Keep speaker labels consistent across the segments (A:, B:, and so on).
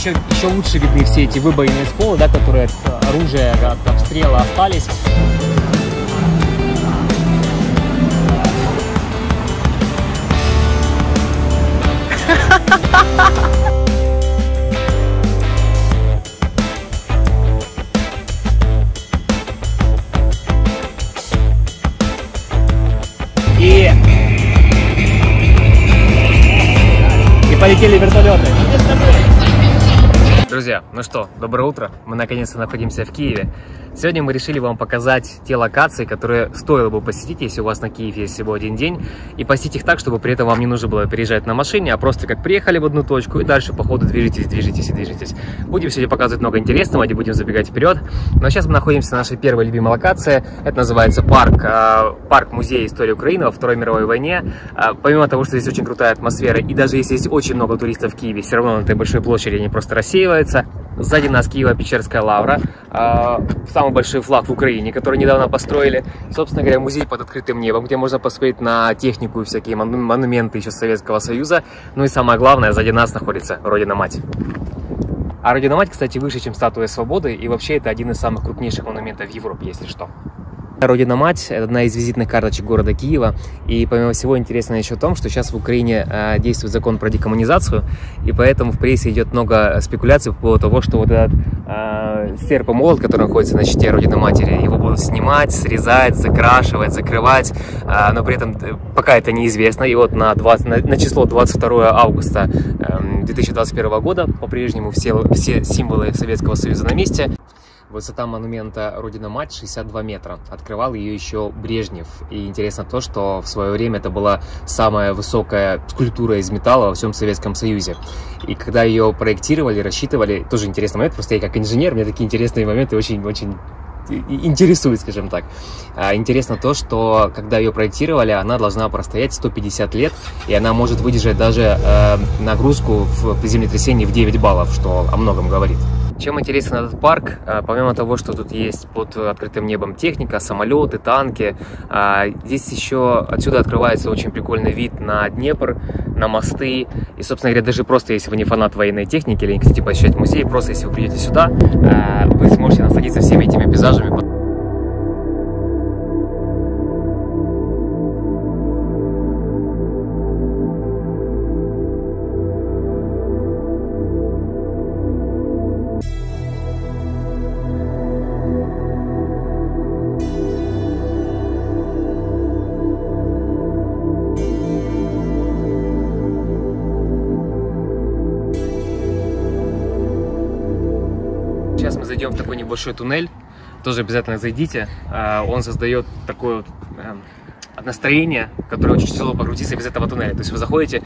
A: еще лучше видны все эти выбоины из пола, да, которые от оружия, от обстрела остались. И полетели вертолеты. Друзья, ну что, доброе утро. Мы наконец-то находимся в Киеве. Сегодня мы решили вам показать те локации, которые стоило бы посетить, если у вас на Киев есть всего один день, и посетить их так, чтобы при этом вам не нужно было переезжать на машине, а просто как приехали в одну точку и дальше по ходу движетесь. Будем сегодня показывать много интересного, не будем забегать вперед. Но сейчас мы находимся на нашей первой любимой локации. Это называется парк-музей истории Украины во Второй мировой войне. Помимо того, что здесь очень крутая атмосфера, и даже если есть очень много туристов в Киеве, все равно на этой большой площади они просто рассеиваются. Сзади нас Киево-Печерская лавра, самый большой флаг в Украине, который недавно построили. Собственно говоря, музей под открытым небом, где можно посмотреть на технику и всякие монументы еще Советского Союза. Ну и самое главное, сзади нас находится Родина-Мать. А Родина-Мать, кстати, выше, чем статуя Свободы, и вообще это один из самых крупнейших монументов в Европе, если что. Родина-Мать – это одна из визитных карточек города Киева. И помимо всего интересно еще в том, что сейчас в Украине действует закон про декоммунизацию, и поэтому в прессе идет много спекуляций по поводу того, что вот этот серп и молот, который находится на щите Родины-Матери, его будут снимать, срезать, закрашивать, закрывать, но при этом пока это неизвестно. И вот на число 22 августа 2021 года по-прежнему все символы Советского Союза на месте. Высота монумента Родина-Мать 62 метра. Открывал ее еще Брежнев. И интересно то, что в свое время это была самая высокая скульптура из металла во всем Советском Союзе. И когда ее проектировали, рассчитывали, тоже интересный момент, просто я как инженер, мне такие интересные моменты очень интересует, скажем так. Интересно то, что когда ее проектировали, она должна простоять 150 лет, и она может выдержать даже нагрузку при землетрясении в 9 баллов, что о многом говорит. Чем интересен этот парк, помимо того, что тут есть под открытым небом техника, самолеты, танки, здесь еще отсюда открывается очень прикольный вид на Днепр, на мосты. И, собственно говоря, даже просто если вы не фанат военной техники или не хотите посещать музей, просто если вы придете сюда, вы сможете насладиться всеми этими пейзажами. Сейчас мы зайдем в такой небольшой туннель, тоже обязательно зайдите. Он создает такое вот настроение, которое очень тяжело покрутиться без этого туннеля. То есть вы заходите,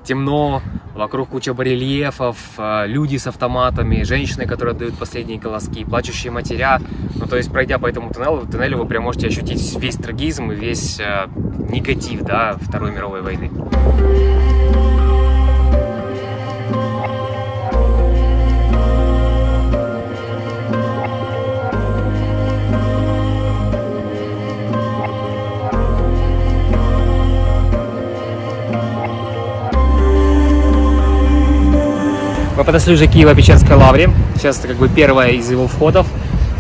A: темно, вокруг куча барельефов, люди с автоматами, женщины, которые отдают последние колоски, плачущие матеря. Ну, то есть, пройдя по этому туннелю вы прям можете ощутить весь трагизм и весь негатив, да, Второй мировой войны. Мы подошли уже к Киево-Печерской лавре. Сейчас это как бы первая из его входов.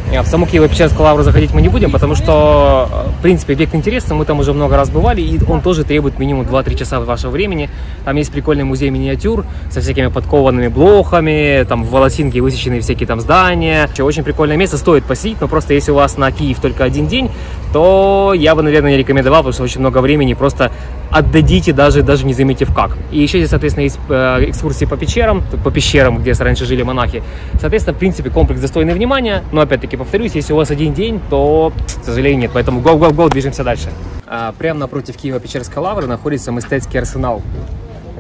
A: В саму Киево-Печерскую лавру заходить мы не будем, потому что, в принципе, объект интересный, мы там уже много раз бывали, и он тоже требует минимум 2-3 часа вашего времени. Там есть прикольный музей миниатюр со всякими подкованными блохами, там в волосинке высечены всякие там здания. Очень прикольное место, стоит посетить, но просто если у вас на Киев только один день, то я бы, наверное, не рекомендовал, потому что очень много времени просто отдадите, даже не заметив как. И еще здесь, соответственно, есть экскурсии по пещерам, где раньше жили монахи. Соответственно, в принципе, комплекс достойный внимания, но, опять-таки, повторюсь, если у вас один день, то, к сожалению, нет. Поэтому go, движемся дальше. Прямо напротив Киево-Печерской лавры находится Мистецкий арсенал.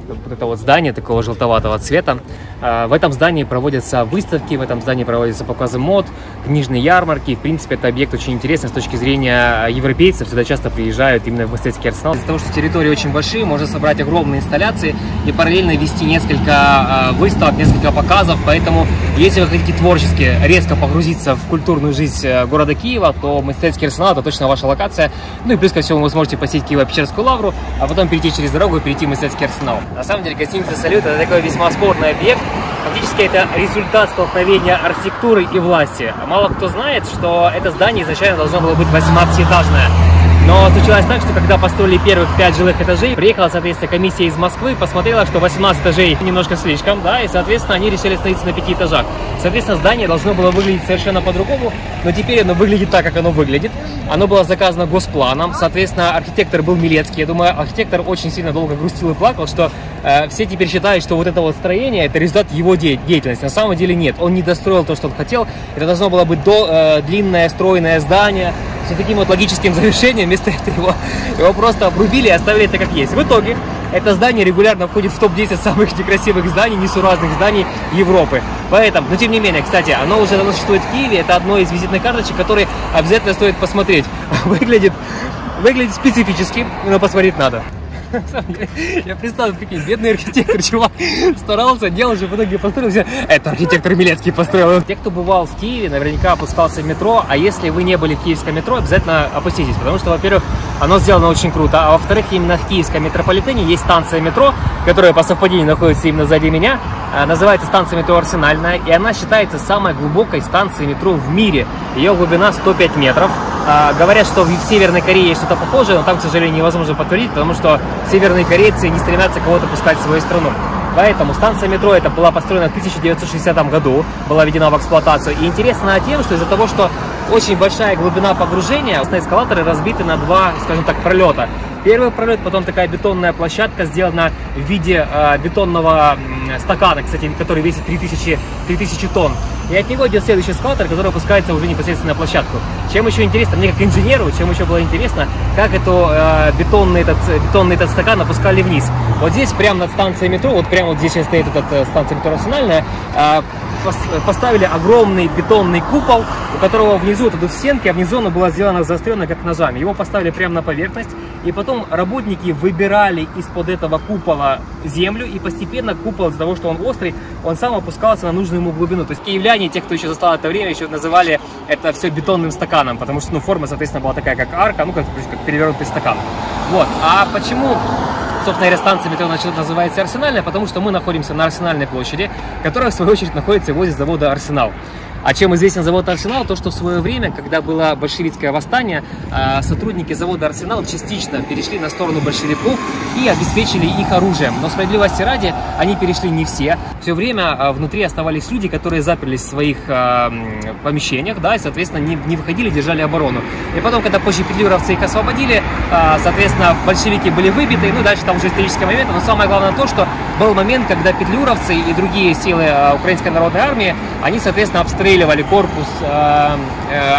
A: Вот это вот здание такого желтоватого цвета. В этом здании проводятся выставки, в этом здании проводятся показы мод, книжные ярмарки. В принципе, это объект очень интересный с точки зрения европейцев. Сюда часто приезжают именно в Мистецкий арсенал. Из-за того, что территории очень большие, можно собрать огромные инсталляции и параллельно вести несколько выставок, несколько показов. Поэтому, если вы хотите творчески резко погрузиться в культурную жизнь города Киева, то Мистецкий арсенал — это точно ваша локация. Ну и плюс ко всему вы сможете посетить Киево-Печерскую лавру, а потом перейти через дорогу и перейти в Мистецкий арсенал. На самом деле гостиница «Салют» — это такой весьма спорный объект. Фактически это результат столкновения архитектуры и власти. Мало кто знает, что это здание изначально должно было быть 18-этажное. Но случилось так, что когда построили первых 5 жилых этажей, приехала, соответственно, комиссия из Москвы, посмотрела, что 18 этажей немножко слишком, да, и, соответственно, они решили остановиться на 5 этажах. Соответственно, здание должно было выглядеть совершенно по-другому, но теперь оно выглядит так, как оно выглядит. Оно было заказано госпланом, соответственно, архитектор был Милецкий. Я думаю, архитектор очень сильно долго грустил и плакал, что все теперь считают, что вот это вот строение — это результат его деятельности. На самом деле нет, он не достроил то, что он хотел. Это должно было быть длинное, стройное здание с таким вот логическим завершением. Вместо этого его просто обрубили и оставили это как есть. В итоге это здание регулярно входит в топ-10 самых некрасивых зданий, несуразных зданий Европы. Поэтому, но тем не менее, кстати, оно уже давно существует в Киеве. Это одно из визитных карточек, которые обязательно стоит посмотреть. Выглядит специфически, но посмотреть надо. Я представил, прикинь, бедный архитектор, чувак, старался, делал же, в итоге построил все. Это архитектор Милецкий построил. Те, кто бывал в Киеве, наверняка опускался в метро, а если вы не были в киевском метро, обязательно опуститесь, потому что, во-первых, оно сделано очень круто, а во-вторых, именно в киевском метрополитене есть станция метро, которая по совпадению находится именно сзади меня, называется станция метро Арсенальная, и она считается самой глубокой станцией метро в мире. Ее глубина 105 метров. Говорят, что в Северной Корее есть что-то похожее, но там, к сожалению, невозможно подтвердить, потому что северные корейцы не стремятся кого-то пускать в свою страну. Поэтому станция метро эта была построена в 1960 году, была введена в эксплуатацию. И интересно она тем, что из-за того, что очень большая глубина погружения, эскалаторы разбиты на два, скажем так, пролета. Первый пролет, потом такая бетонная площадка, сделана в виде бетонного стакана, кстати, который весит 3000 тонн. И от него идет следующий эскалатор, который опускается уже непосредственно на площадку. Чем еще интересно, мне как инженеру, чем еще было интересно, как бетонный этот стакан опускали вниз. Вот здесь, прямо над станцией метро, вот прямо вот здесь сейчас стоит эта станция метро Арсенальная, поставили огромный бетонный купол, у которого внизу тут в стенке, а внизу оно было сделано заостренно как ножами. Его поставили прямо на поверхность, и потом работники выбирали из-под этого купола землю, и постепенно купол, из-за того, что он острый, он сам опускался на нужную ему глубину. То есть киевляне, те, кто еще застал это время, еще называли это все бетонным стаканом, потому что форма, соответственно, была такая, как арка, как перевернутый стакан. Вот. А почему, собственно говоря, станция метро называется Арсенальная? Потому что мы находимся на Арсенальной площади, которая, в свою очередь, находится возле завода «Арсенал». А чем известен завод «Арсенал»? То, что в свое время, когда было большевистское восстание, сотрудники завода «Арсенал» частично перешли на сторону большевиков и обеспечили их оружием. Но справедливости ради, они перешли не все. Все время внутри оставались люди, которые заперлись в своих помещениях, да, и, соответственно, не выходили, держали оборону. И потом, когда позже петлюровцы их освободили, соответственно, большевики были выбиты, ну, дальше там уже исторический момент. Но самое главное то, что был момент, когда петлюровцы и другие силы Украинской народной армии, они, соответственно, обстреливали корпус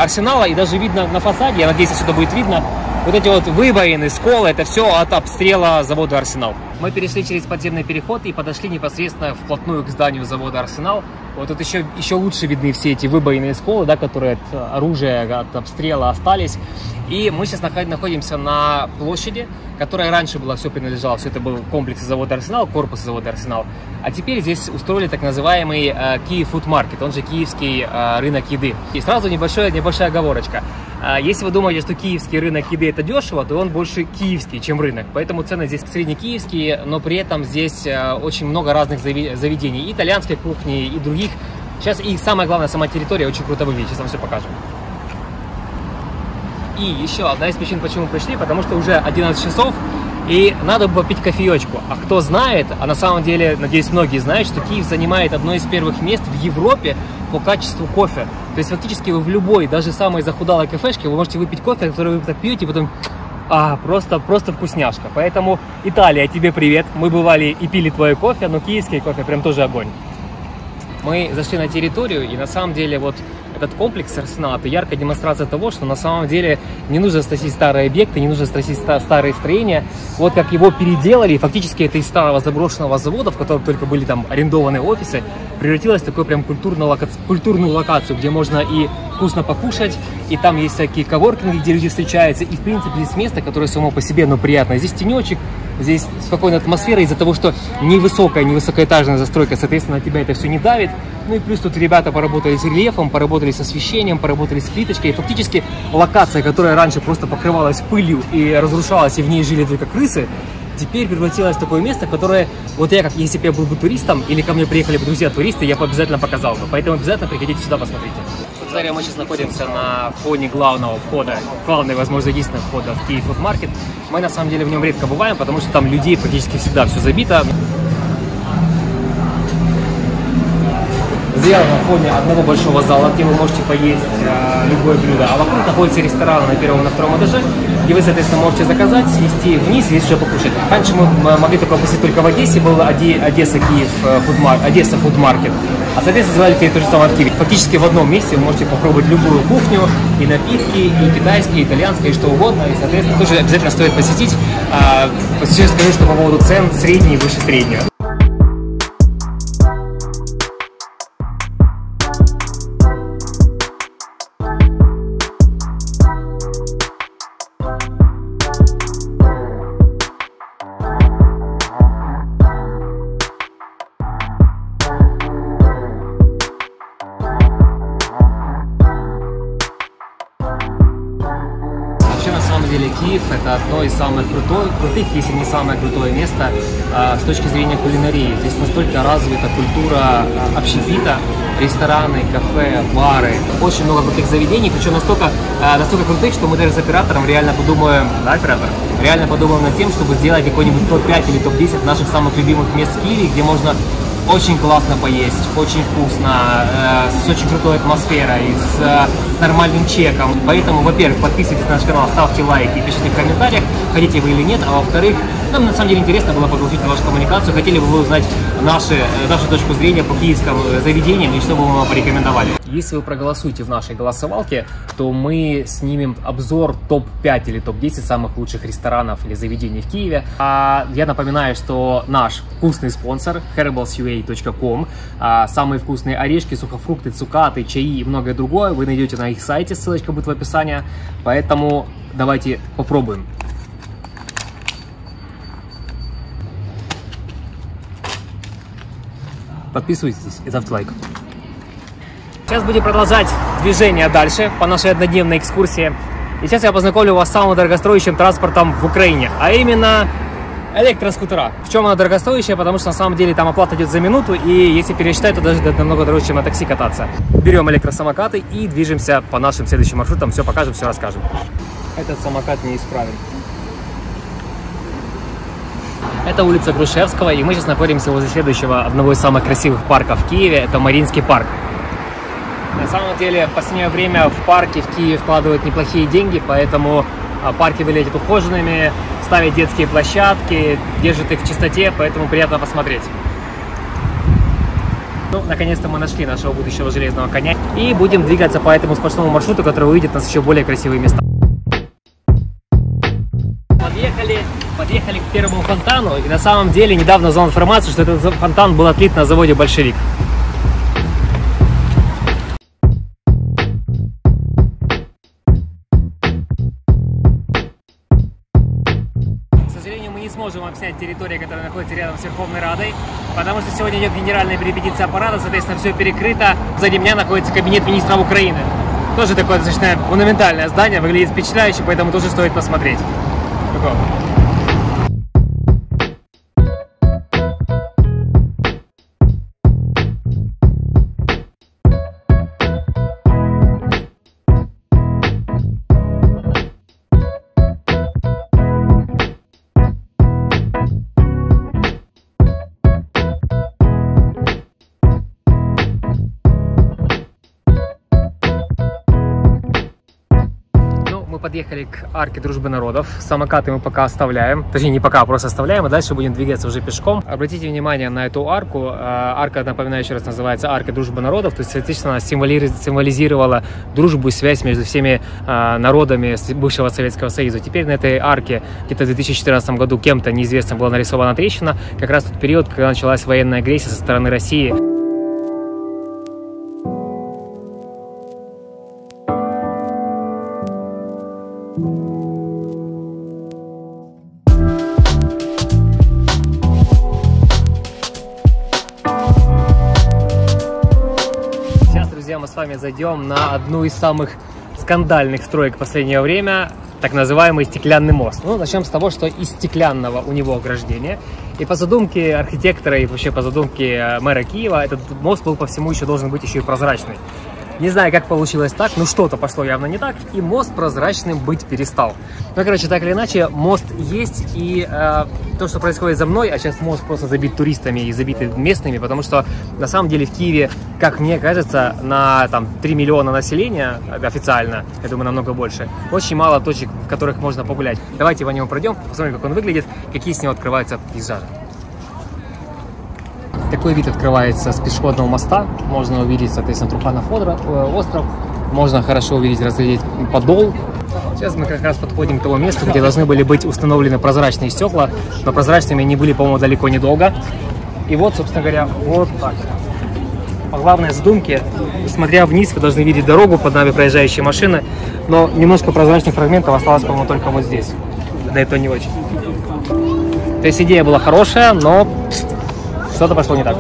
A: Арсенала, и даже видно на фасаде, я надеюсь, отсюда будет видно, вот эти вот выбоины, сколы, это все от обстрела завода «Арсенал». Мы перешли через подземный переход и подошли непосредственно вплотную к зданию завода «Арсенал». Вот тут еще лучше видны все эти выбоины и сколы, да, которые от оружия, от обстрела остались. И мы сейчас находимся на площади, которая раньше была, все принадлежало, все это был комплекс завода «Арсенал», корпус завода «Арсенал». А теперь здесь устроили так называемый Киев Фуд Маркет, он же киевский рынок еды. И сразу небольшая оговорочка. Если вы думаете, что киевский рынок еды это дешево, то он больше киевский, чем рынок. Поэтому цены здесь среднекиевские, но при этом здесь очень много разных заведений, и итальянской кухни, и других. Сейчас и самое главное, сама территория очень круто выглядит, сейчас вам все покажем. И еще одна из причин, почему пришли, потому что уже 11 часов, и надо бы попить кофеечку. А кто знает, а на самом деле, надеюсь, многие знают, что Киев занимает одно из первых мест в Европе по качеству кофе. То есть фактически вы в любой, даже самой захудалой кафешке, вы можете выпить кофе, который вы так пьете, и потом просто вкусняшка. Поэтому, Италия, тебе привет. Мы бывали и пили твой кофе, но киевский кофе прям тоже огонь. Мы зашли на территорию, и на самом деле вот этот комплекс Арсенала — это яркая демонстрация того, что на самом деле не нужно сносить старые объекты, не нужно сносить старые строения. Вот как его переделали, и фактически это из старого заброшенного завода, в котором только были там арендованные офисы, превратилось в такую прям культурную локацию, где можно и вкусно покушать, и там есть всякие коворкинги, где люди встречаются, и в принципе здесь место, которое само по себе, но приятное. Здесь тенечек, здесь спокойная атмосфера из-за того, что невысокоэтажная застройка, соответственно, на тебя это все не давит. Ну и плюс тут ребята поработали с рельефом, поработали с освещением, поработали с плиточкой. И фактически локация, которая раньше просто покрывалась пылью и разрушалась, и в ней жили только крысы, теперь превратилось в такое место, которое, вот я, как если бы я был бы туристом, или ко мне приехали бы друзья-туристы, я бы обязательно показал бы. Поэтому обязательно приходите сюда, посмотрите. Собственно, мы сейчас находимся на фоне главного входа, главной, возможно, единственного входа в Киев Food Market. Мы, на самом деле, в нем редко бываем, потому что там людей практически всегда все забито. Сделано на фоне одного большого зала, где вы можете поесть любое блюдо, а вокруг находится ресторан на первом и на втором этаже, где вы, соответственно, можете заказать, снести вниз и здесь уже покушать. Раньше мы могли такое посетить только в Одессе, был Одесса Food Market, а, соответственно, сделали теперь то же самое в Киеве. Фактически в одном месте вы можете попробовать любую кухню, и напитки, и китайские, и итальянские, и что угодно, и, соответственно, тоже обязательно стоит посетить. Сейчас скажу, что по поводу цен средний выше среднего. Киев — это одно из самых крутых, если не самое крутое место с точки зрения кулинарии. Здесь настолько развита культура общепита, рестораны, кафе, бары. Очень много крутых заведений, причем настолько крутых, что мы даже с оператором реально подумаем, да, оператор? Реально подумаем над тем, чтобы сделать какой-нибудь топ-5 или топ-10 наших самых любимых мест в Киеве, где можно очень классно поесть, очень вкусно, с очень крутой атмосферой, с нормальным чеком. Поэтому, во-первых, подписывайтесь на наш канал, ставьте лайки, пишите в комментариях, хотите вы или нет. А во-вторых, нам на самом деле интересно было погрузить вашу коммуникацию. Хотели бы вы узнать нашу точку зрения по киевским заведениям и что бы мы вам порекомендовали. Если вы проголосуете в нашей голосовалке, то мы снимем обзор топ-5 или топ-10 самых лучших ресторанов или заведений в Киеве. А я напоминаю, что наш вкусный спонсор herbalsua.com, самые вкусные орешки, сухофрукты, цукаты, чаи и многое другое вы найдете на их сайте, ссылочка будет в описании. Поэтому давайте попробуем. Подписывайтесь и ставьте лайк. Сейчас будем продолжать движение дальше по нашей однодневной экскурсии. И сейчас я познакомлю вас с самым дорогостоящим транспортом в Украине, а именно электроскутера. В чем она дорогостоящая? Потому что на самом деле там оплата идет за минуту, и если пересчитать, то даже намного дороже, чем на такси кататься. Берем электросамокаты и движемся по нашим следующим маршрутам. Все покажем, все расскажем. Этот самокат неисправен. Это улица Грушевского, и мы сейчас находимся возле следующего, одного из самых красивых парков в Киеве. Это Маринский парк. На самом деле, в последнее время в парке в Киеве вкладывают неплохие деньги, поэтому парки выглядят ухоженными, ставят детские площадки, держат их в чистоте, поэтому приятно посмотреть. Ну, наконец-то мы нашли нашего будущего железного коня и будем двигаться по этому сплошному маршруту, который выведет нас еще более красивые места. Подъехали к первому фонтану, и на самом деле недавно узнал информацию, что этот фонтан был отлит на заводе «Большевик». К сожалению, мы не сможем обснять территорию, которая находится рядом с Верховной Радой, потому что сегодня идет генеральная репетиция аппарата, соответственно, все перекрыто. Сзади меня находится кабинет министра Украины. Тоже такое достаточно монументальное здание, выглядит впечатляюще, поэтому тоже стоит посмотреть. Подъехали к арке Дружбы народов. Самокаты мы пока оставляем. Точнее, не пока, просто оставляем. И дальше будем двигаться уже пешком. Обратите внимание на эту арку. Арка, напоминаю еще раз, называется арка Дружбы народов. То есть, соответственно, она символизировала дружбу и связь между всеми народами бывшего Советского Союза. Теперь на этой арке где-то в 2014 году кем-то неизвестным была нарисована трещина. Как раз тот период, когда началась военная агрессия со стороны России. Мы с вами зайдем на одну из самых скандальных строек последнего времени. так называемый стеклянный мост. Ну, начнем с того, что из стеклянного у него ограждение. И по задумке архитектора, и вообще по задумке мэра Киева, этот мост был по всему еще должен быть еще и прозрачный. Не знаю, как получилось так, но что-то пошло явно не так, и мост прозрачным быть перестал. Ну, короче, так или иначе, мост есть, и то, что происходит за мной, а сейчас мост просто забит туристами и забит местными, потому что, на самом деле, в Киеве, как мне кажется, на там 3 миллиона населения официально, я думаю, намного больше, очень мало точек, в которых можно погулять. Давайте по нему пройдем, посмотрим, как он выглядит, какие с него открываются пейзажи. Такой вид открывается с пешеходного моста. Можно увидеть, соответственно, Труханов остров. Можно хорошо увидеть, разглядеть Подол. Сейчас мы как раз подходим к тому месту, где должны были быть установлены прозрачные стекла. Но прозрачными они были, по-моему, далеко недолго. И вот, собственно говоря, вот так. По главной задумке, смотря вниз, вы должны видеть дорогу, под нами проезжающие машины. Но немножко прозрачных фрагментов осталось, по-моему, только вот здесь. Да это не очень. То есть идея была хорошая, но что-то пошло не так.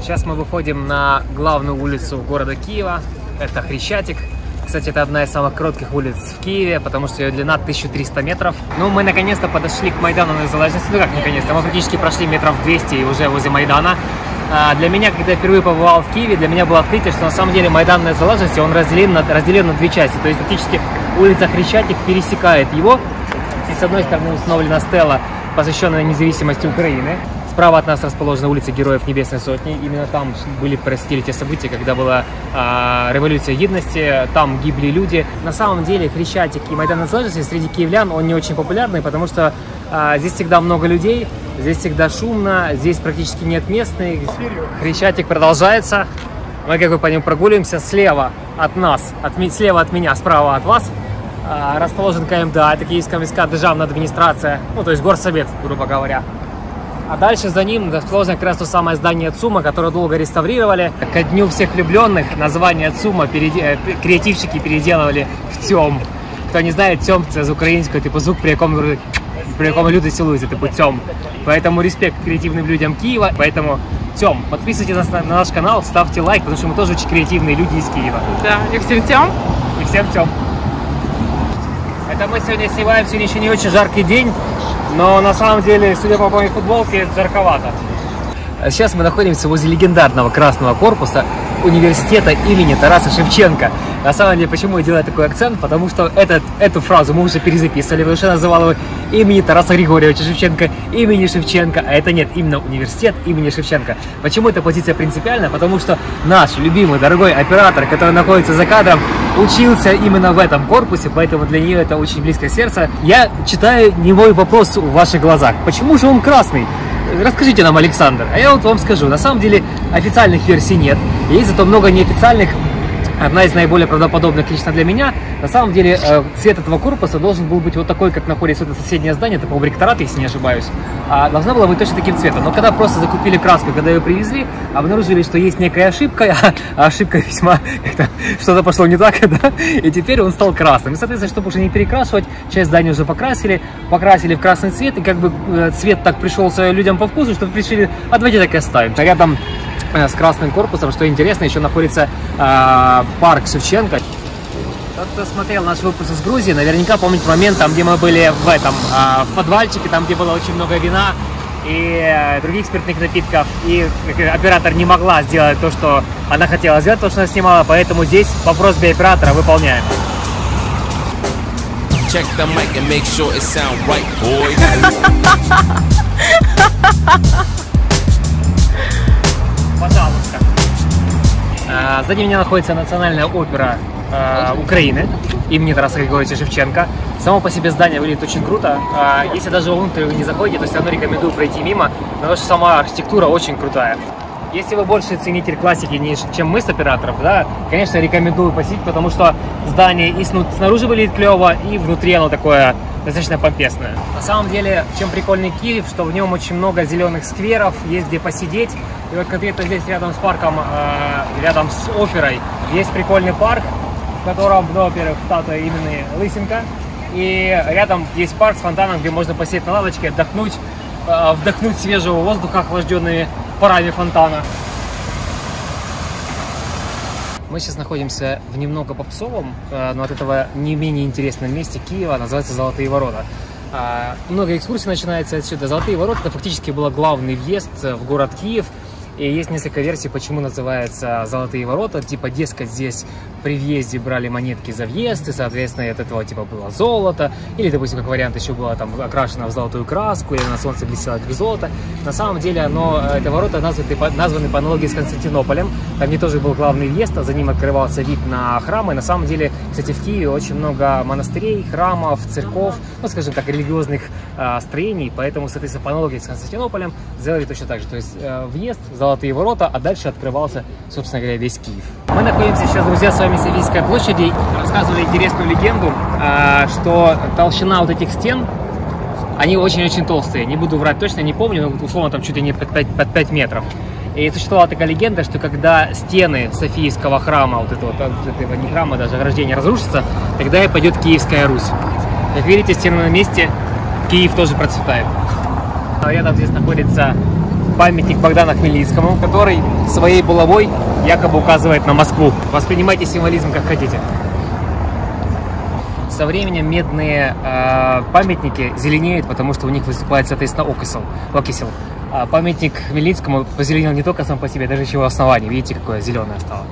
A: Сейчас мы выходим на главную улицу города Киева. Это Хрещатик. Кстати, это одна из самых коротких улиц в Киеве, потому что ее длина 1300 метров. Ну, мы наконец-то подошли к Майдану Незалежности. Ну, как наконец-то? Мы практически прошли метров 200 и уже возле Майдана. Для меня, когда я впервые побывал в Киеве, для меня было открытие, что на самом деле Майдан Незалежности, он разделен на две части. То есть, фактически, улица Хрещатик пересекает его. И с одной стороны установлена стела, посвященная независимости Украины. Справа от нас расположена улица Героев Небесной Сотни. Именно там происходили те события, когда была революция гидности, там гибли люди. На самом деле Хрещатик и Майдан Незалежности среди киевлян он не очень популярный, потому что здесь всегда много людей, здесь всегда шумно, здесь практически нет местных. Хрещатик продолжается. Мы, как вы по нему прогуливаемся. Слева от нас, слева от меня, справа от вас расположен КМДА, это Киевская міська державная администрация, ну то есть горсовет, грубо говоря. А дальше за ним расположено как раз то самое здание ЦУМа, которое долго реставрировали. Ко Дню всех влюбленных название ЦУМа креативщики переделывали в ТЕМ. Кто не знает, ТЕМ – это из украинского, типа звук, при якому люди цілуються, типа ТЕМ. Поэтому респект креативным людям Киева. Поэтому ТЕМ, подписывайтесь на наш канал, ставьте лайк, потому что мы тоже очень креативные люди из Киева.
B: Да, и всем ТЕМ.
A: И всем ТЕМ. Это мы сегодня снимаем, сегодня еще не очень жаркий день. Но на самом деле, судя по моей футболке, жарковато. Сейчас мы находимся возле легендарного красного корпуса университета имени Тараса Шевченко. На самом деле, почему я делаю такой акцент? Потому что эту фразу мы уже перезаписывали, потому что я называл его имени Тараса Григорьевича Шевченко, имени Шевченко, а это нет, именно университет имени Шевченко. Почему эта позиция принципиальна? Потому что наш любимый, дорогой оператор, который находится за кадром, учился именно в этом корпусе, поэтому для нее это очень близко к сердцу. Я читаю немой вопрос в ваших глазах. Почему же он красный? Расскажите нам, Александр. А я вот вам скажу. На самом деле официальных версий нет. Есть зато много неофициальных. Одна из наиболее правдоподобных лично для меня. На самом деле цвет этого корпуса должен был быть вот такой, как находится это соседнее здание. Это, по-моему, ректорат, если не ошибаюсь. Должна была быть точно таким цветом. Но когда просто закупили краску, когда ее привезли, обнаружили, что есть некая ошибка. А ошибка весьма... Что-то пошло не так, да? И теперь он стал красным. И, соответственно, чтобы уже не перекрашивать, часть здания уже покрасили в красный цвет. И как бы цвет так пришелся людям по вкусу, что решили, а давайте так и оставим. Рядом с красным корпусом, что интересно, еще находится парк Шевченко. Тот, кто смотрел наш выпуск из Грузии, наверняка помнит момент, там, где мы были в подвальчике, там, где было очень много вина и других спиртных напитков. И оператор не могла сделать то, что она хотела сделать, то, что она снимала, поэтому здесь по просьбе оператора выполняем. Check the mic and make sure it sound right, boys. Пожалуйста. Сзади меня находится Национальная опера Украины имени Тараса Григорьевича Шевченко. Само по себе здание выглядит очень круто. Если даже внутрь вы не заходите, то все равно рекомендую пройти мимо, потому что сама архитектура очень крутая. Если вы больше ценитель классики, чем мы с оператором, да, конечно, рекомендую посетить, потому что здание и снаружи выглядит клево, и внутри оно такое достаточно помпезное. На самом деле, чем прикольный Киев, что в нем очень много зеленых скверов, есть где посидеть. И вот конкретно здесь рядом с парком, рядом с оперой, есть прикольный парк, в котором, ну, во-первых, статуя имени Лысенко. И рядом есть парк с фонтаном, где можно посидеть на лавочке, отдохнуть, вдохнуть свежего воздуха охлажденными топорами фонтана. Мы сейчас находимся в немного попсовом, но от этого не менее интересном месте Киева, называется Золотые ворота. Много экскурсий начинается отсюда. Золотые ворота — это фактически был главный въезд в город Киев. И есть несколько версий, почему называется Золотые ворота. Типа, дескать, здесь при въезде брали монетки за въезд, и, соответственно, от этого типа было золото. Или, допустим, как вариант, еще было там окрашено в золотую краску, или на солнце блестело как золото. На самом деле, это ворота названы по аналогии с Константинополем. Там не тоже был главный въезд, а за ним открывался вид на храмы. На самом деле, кстати, в Киеве очень много монастырей, храмов, церков, ну, скажем так, религиозных строений. Поэтому, соответственно, по аналогии с Константинополем сделали точно так же. То есть въезд, Золотые ворота, а дальше открывался, собственно говоря, весь Киев. Мы находимся сейчас, друзья, с вами в Софийской площади. Рассказывали интересную легенду, что толщина вот этих стен, они очень-очень толстые. Не буду врать точно, не помню, но условно там чуть ли не под 5 метров. И существовала такая легенда, что когда стены Софийского храма, вот этого не храма, даже ограждения разрушатся, тогда и пойдет Киевская Русь. Как видите, стены на месте, Киев тоже процветает. Рядом здесь находится памятник Богдану Хмельницкому, который своей булавой якобы указывает на Москву. Воспринимайте символизм как хотите. Со временем медные памятники зеленеют, потому что у них выступает, соответственно, окисел. Памятник Хмельницкому позеленел не только сам по себе, даже еще его основание. Видите, какое зеленое стало.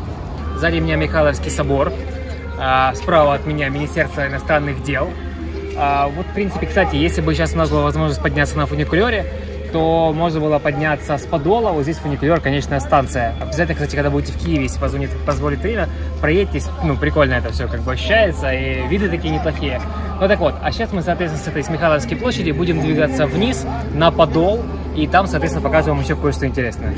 A: Сзади меня Михайловский собор. Справа от меня Министерство иностранных дел. Вот, в принципе, кстати, если бы сейчас у нас была возможность подняться на фуникулере, то можно было подняться с Подола. Вот здесь фуникулер, конечная станция. Обязательно, кстати, когда будете в Киеве, если позволит время, проедьтесь. Ну, прикольно это все как бы ощущается, и виды такие неплохие. Ну так вот, а сейчас мы, соответственно, с Михайловской площади будем двигаться вниз на Подол, и там, соответственно, покажем вам еще кое-что интересное.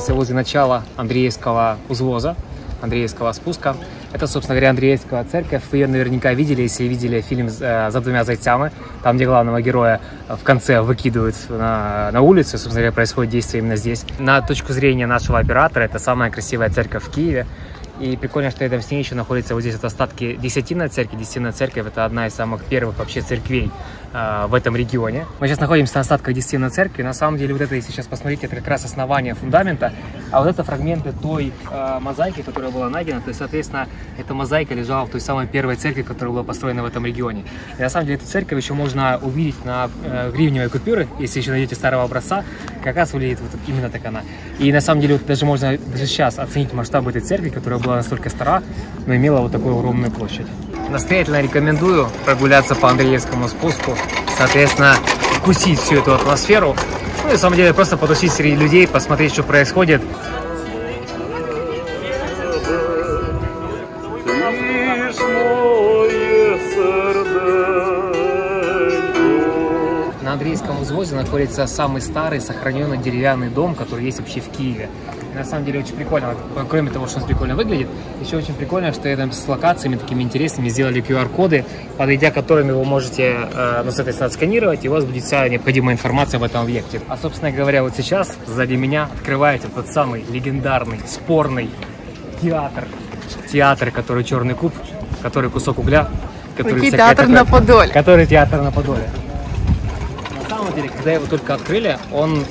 A: Возле начала Андреевского узвоза, Андреевского спуска. Это, собственно говоря, Андреевская церковь. Вы ее наверняка видели, если видели фильм «За двумя зайцами», там, где главного героя в конце выкидывают на улицу. Собственно говоря, происходит действие именно здесь. На точку зрения нашего оператора, это самая красивая церковь в Киеве. И прикольно, что рядом с ней еще находится вот здесь вот остатки Десятинной церкви. Десятинная церковь — это одна из самых первых вообще церквей в этом регионе. Мы сейчас находимся на остатках Десятинной церкви. На самом деле вот это, если сейчас посмотреть, это как раз основание фундамента. А вот это фрагменты той мозаики, которая была найдена. То есть, соответственно, эта мозаика лежала в той самой первой церкви, которая была построена в этом регионе. И на самом деле эту церковь еще можно увидеть на гривневой купюре, если еще найдете старого образца. Как раз выглядит вот именно так она. И на самом деле вот даже можно даже сейчас оценить масштаб этой церкви, которая была настолько стара, но имела вот такую огромную площадь. Настоятельно рекомендую прогуляться по Андреевскому спуску, соответственно, вкусить всю эту атмосферу. Ну и на самом деле просто потусить среди людей, посмотреть, что происходит. На Андреевском узвозе находится самый старый сохраненный деревянный дом, который есть вообще в Киеве. И на самом деле очень прикольно, кроме того, что он прикольно выглядит, еще очень прикольно, что рядом с локациями такими интересными сделали QR-коды, подойдя к которым вы можете, соответственно, отсканировать, и у вас будет вся необходимая информация об этом объекте. А, собственно говоря, вот сейчас сзади меня открывается тот самый легендарный, спорный театр. Театр, который «Черный куб», который «Кусок угля», который
B: театр на Подоле.
A: Который театр на Подоле. На самом деле, когда его только открыли, он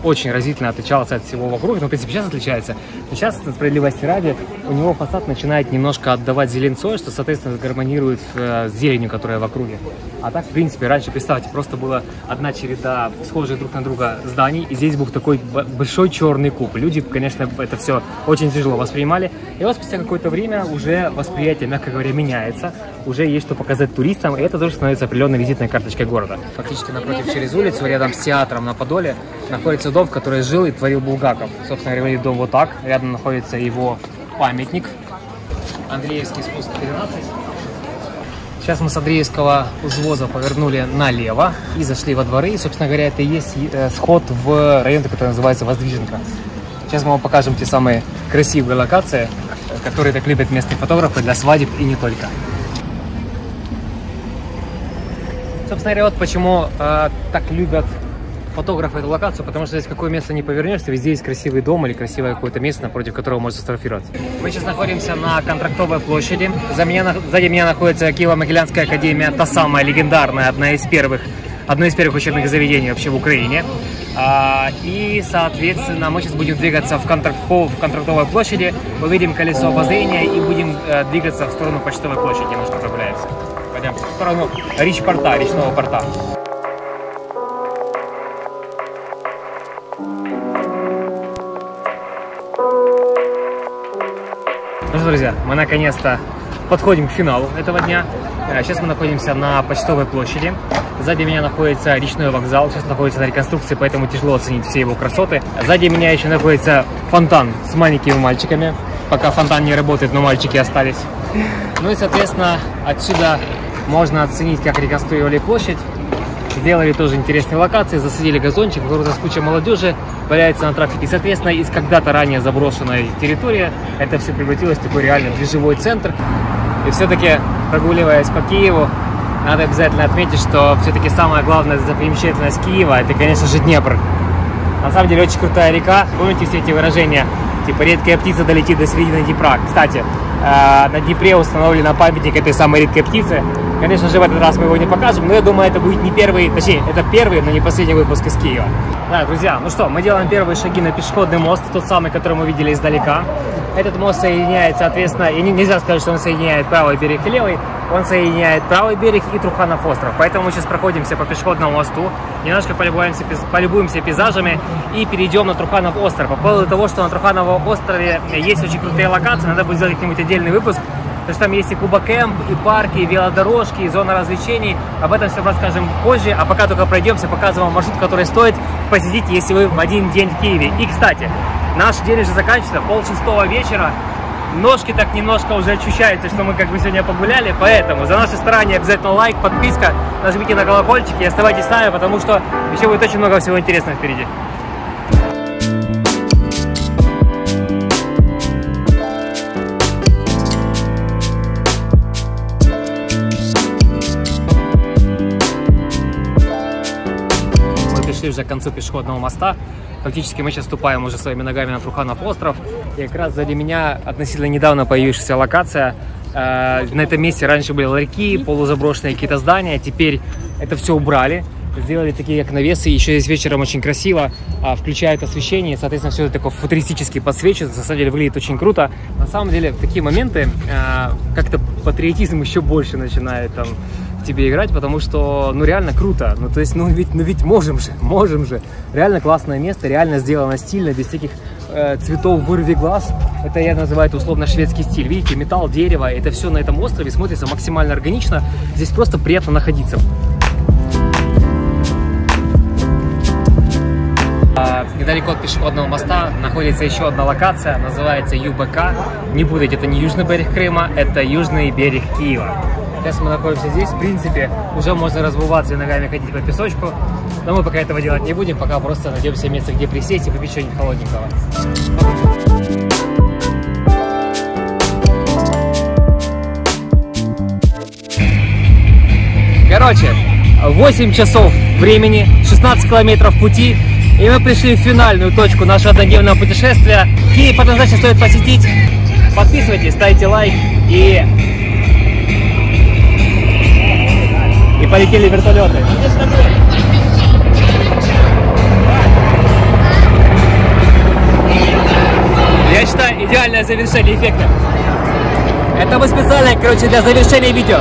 A: очень разительно отличался от всего вокруг. Ну, в принципе, сейчас отличается. Но сейчас, справедливости ради, у него фасад начинает немножко отдавать зеленцой, что, соответственно, гармонирует с зеленью, которая в округе. А так, в принципе, раньше, представьте, просто была одна череда схожих друг на друга зданий, и здесь был такой большой черный куб. Люди, конечно, это все очень тяжело воспринимали. И вот спустя какое-то время уже восприятие, мягко говоря, меняется. Уже есть что показать туристам, и это тоже становится определенной визитной карточкой города. Фактически напротив, через улицу, рядом с театром на Подоле, находится дом, в котором жил и творил Булгаков. Собственно, выглядит дом вот так. Рядом находится его памятник. Андреевский спуск 13. Сейчас мы с Андреевского узвоза повернули налево и зашли во дворы. И, собственно говоря, это и есть сход в район, который называется Воздвиженка. Сейчас мы вам покажем те самые красивые локации, которые так любят местные фотографы для свадеб и не только. Собственно говоря, вот почему так любят фотографы эту локацию, потому что здесь какое место не повернешься, везде есть красивый дом или красивое какое-то место, напротив которого можно сфотографироваться. Мы сейчас находимся на Контрактовой площади. Сзади меня находится Киево-Могилянская академия, та самая легендарная, одно из первых учебных заведений вообще в Украине. И, соответственно, мы сейчас будем двигаться в Контрактовой площади, увидим колесо обозрения и будем двигаться в сторону Почтовой площади, немножко прогуляемся. Пойдем в сторону речного порта. Ну что, друзья, мы наконец-то подходим к финалу этого дня. Сейчас мы находимся на Почтовой площади. Сзади меня находится речной вокзал. Сейчас находится на реконструкции, поэтому тяжело оценить все его красоты. Сзади меня еще находится фонтан с маленькими мальчиками. Пока фонтан не работает, но мальчики остались. Ну и, соответственно, отсюда можно оценить, как реконструировали площадь. Сделали тоже интересные локации, засадили газончик, вокруг нас куча молодежи валяется на трафике. И, соответственно, из когда-то ранее заброшенной территории это все превратилось в такой реально движевой центр. И все-таки, прогуливаясь по Киеву, надо обязательно отметить, что все-таки самая главная достопримечательность Киева — это, конечно же, Днепр. На самом деле, очень крутая река. Помните все эти выражения? Типа, редкая птица долетит до середины Днепра. Кстати, на Днепре установлен памятник этой самой редкой птицы. Конечно же, в этот раз мы его не покажем, но я думаю, это будет не первый, точнее, это первый, но не последний выпуск из Киева. Да, друзья, ну что, мы делаем первые шаги на пешеходный мост, тот самый, который мы видели издалека. Этот мост соединяет, соответственно, и нельзя сказать, что он соединяет правый берег и левый, он соединяет правый берег и Труханов остров. Поэтому мы сейчас проходимся по пешеходному мосту, немножко полюбуемся пейзажами и перейдем на Труханов остров. По поводу того, что на Трухановом острове есть очень крутые локации, надо будет сделать какой-нибудь отдельный выпуск. Потому что там есть и Кубакэмп, и парки, и велодорожки, и зона развлечений. Об этом все расскажем позже. А пока только пройдемся, показываем вам маршрут, который стоит посетить, если вы в один день в Киеве. И, кстати, наш день уже заканчивается, 5:30 вечера. Ножки так немножко уже ощущаются, что мы как бы сегодня погуляли. Поэтому за наши старания обязательно лайк, подписка, нажмите на колокольчик и оставайтесь с нами, потому что еще будет очень много всего интересного впереди. Уже к концу пешеходного моста. Фактически мы сейчас ступаем уже своими ногами на Труханов остров. И как раз сзади меня относительно недавно появившаяся локация. На этом месте раньше были ларьки, полузаброшенные какие-то здания. Теперь это все убрали. Сделали такие как навесы. Еще здесь вечером очень красиво. Включают освещение. Соответственно, все это такое футуристически подсвечивается. На самом деле выглядит очень круто. На самом деле в такие моменты как-то патриотизм еще больше начинает там тебе играть, потому что, ну, реально круто. Ну, то есть, ну ведь можем же. Реально классное место, реально сделано стильно, без всяких цветов вырви глаз. Это я называю это условно шведский стиль. Видите, металл, дерево, это все на этом острове смотрится максимально органично. Здесь просто приятно находиться. Недалеко от пешеходного моста находится еще одна локация, называется ЮБК. Не путайте, это не южный берег Крыма, это южный берег Киева. Сейчас мы находимся здесь, в принципе, уже можно разбываться и ногами ходить по песочку, но мы пока этого делать не будем, пока просто найдем себе место, где присесть и попить что-нибудь холодненького. Короче, 8 часов времени, 16 километров пути, и мы пришли в финальную точку нашего однодневного путешествия. Киев однозначно стоит посетить. Подписывайтесь, ставьте лайк и полетели вертолеты. Я считаю, идеальное завершение эффекта. Это мы специально, короче, для завершения видео.